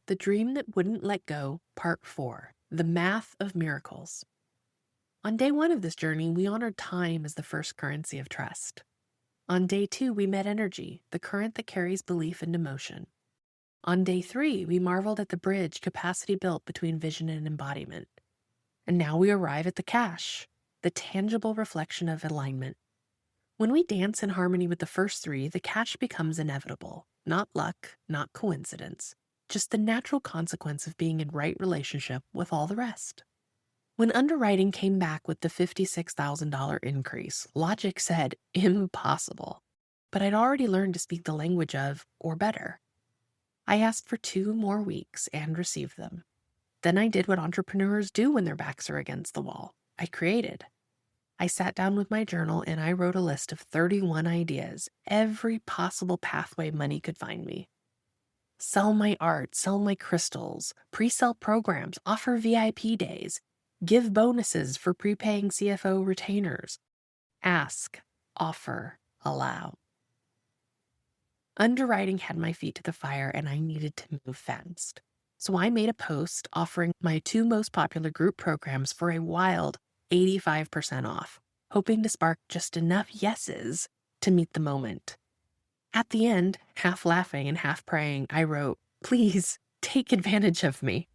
The Dream That Wouldn't Let Go, Part 4, The Math of Miracles. On day 1 of this journey, we honored time as the first currency of trust. On day 2, we met energy, the current that carries belief into motion. On day 3, we marveled at the bridge capacity built between vision and embodiment. And now we arrive at the cash, the tangible reflection of alignment. When we dance in harmony with the first 3, the cash becomes inevitable, not luck, not coincidence, just the natural consequence of being in right relationship with all the rest. When underwriting came back with the $56,000 increase, logic said impossible. But I'd already learned to speak the language of or better. I asked for 2 more weeks and received them. Then I did what entrepreneurs do when their backs are against the wall. I created. I sat down with my journal and I wrote a list of 31 ideas, every possible pathway money could find me. Sell my art, sell my crystals, pre-sell programs, offer VIP days, give bonuses for prepaying CFO retainers. Ask, offer, allow. Underwriting had my feet to the fire and I needed to move fast. So I made a post offering my 2 most popular group programs for a wild 85% off, hoping to spark just enough yeses to meet the moment. At the end, half laughing and half praying, I wrote, "Please take advantage of me."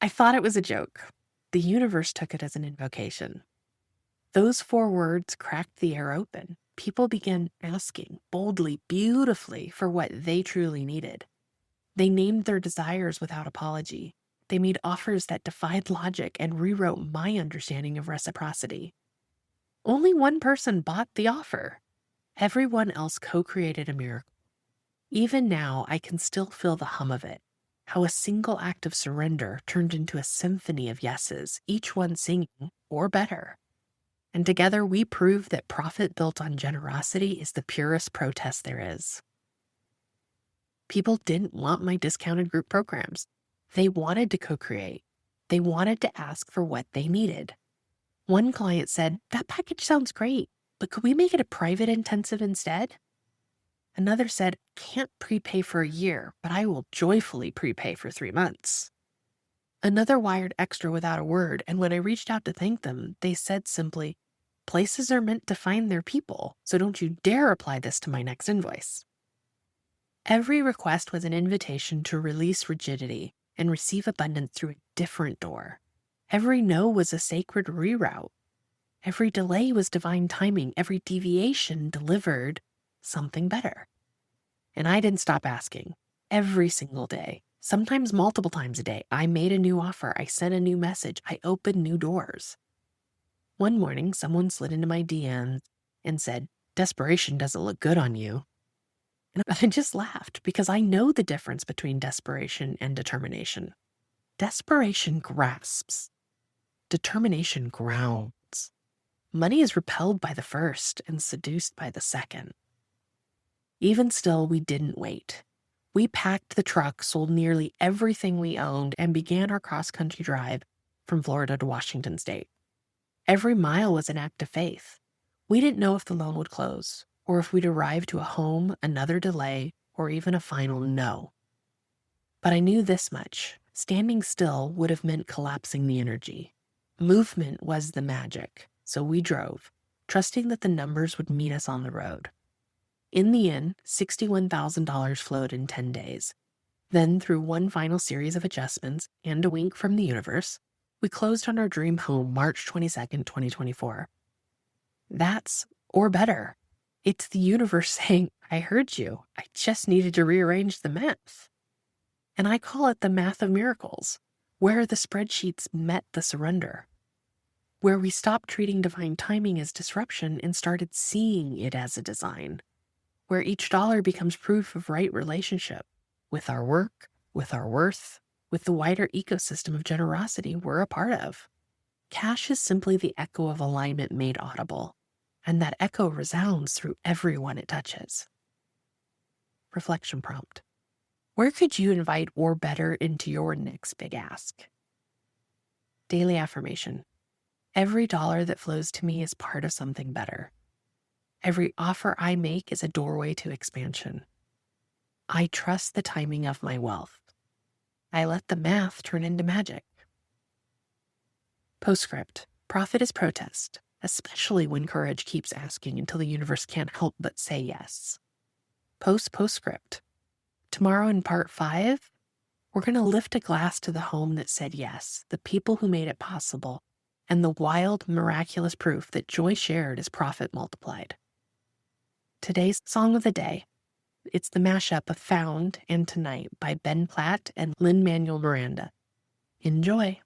I thought it was a joke. The universe took it as an invocation. Those 4 words cracked the air open. People began asking boldly, beautifully for what they truly needed. They named their desires without apology. They made offers that defied logic and rewrote my understanding of reciprocity. Only one person bought the offer. Everyone else co-created a miracle. Even now, I can still feel the hum of it, how a single act of surrender turned into a symphony of yeses, each one singing, or better. And together we prove that profit built on generosity is the purest protest there is. People didn't want my discounted group programs. They wanted to co-create. They wanted to ask for what they needed. One client said, "That package sounds great, but could we make it a private intensive instead?" Another said, "Can't prepay for a year, but I will joyfully prepay for 3 months." Another wired extra without a word, and when I reached out to thank them, they said simply, "Places are meant to find their people, so don't you dare apply this to my next invoice." Every request was an invitation to release rigidity and receive abundance through a different door. Every no was a sacred reroute. Every delay was divine timing. Every deviation delivered something better. And I didn't stop asking. Every single day, sometimes multiple times a day, I made a new offer. I sent a new message. I opened new doors. One morning, someone slid into my DMs and said, "Desperation doesn't look good on you." And I just laughed because I know the difference between desperation and determination. Desperation grasps. Determination grounds. Money is repelled by the first and seduced by the second. Even still, we didn't wait. We packed the truck, sold nearly everything we owned, and began our cross-country drive from Florida to Washington State. Every mile was an act of faith. We didn't know if the loan would close, or if we'd arrive to a home, another delay, or even a final no. But I knew this much. Standing still would have meant collapsing the energy. Movement was the magic, so we drove, trusting that the numbers would meet us on the road. In the end, $61,000 flowed in 10 days. Then, through one final series of adjustments and a wink from the universe, we closed on our dream home March 22nd, 2024. That's or better. It's the universe saying, "I heard you. I just needed to rearrange the math." And I call it the math of miracles, where the spreadsheets met the surrender, where we stopped treating divine timing as disruption and started seeing it as a design, where each dollar becomes proof of right relationship with our work, with our worth, with the wider ecosystem of generosity we're a part of. Cash is simply the echo of alignment made audible, and that echo resounds through everyone it touches. Reflection prompt. Where could you invite or better into your next big ask? Daily affirmation. Every dollar that flows to me is part of something better. Every offer I make is a doorway to expansion. I trust the timing of my wealth. I let the math turn into magic. Postscript. Profit is protest, especially when courage keeps asking until the universe can't help but say yes. Postscript. Tomorrow in part 5, we're going to lift a glass to the home that said yes, the people who made it possible, and the wild, miraculous proof that joy shared is profit multiplied. Today's song of the day. It's the mashup of Found and Tonight by Ben Platt and Lin-Manuel Miranda. Enjoy.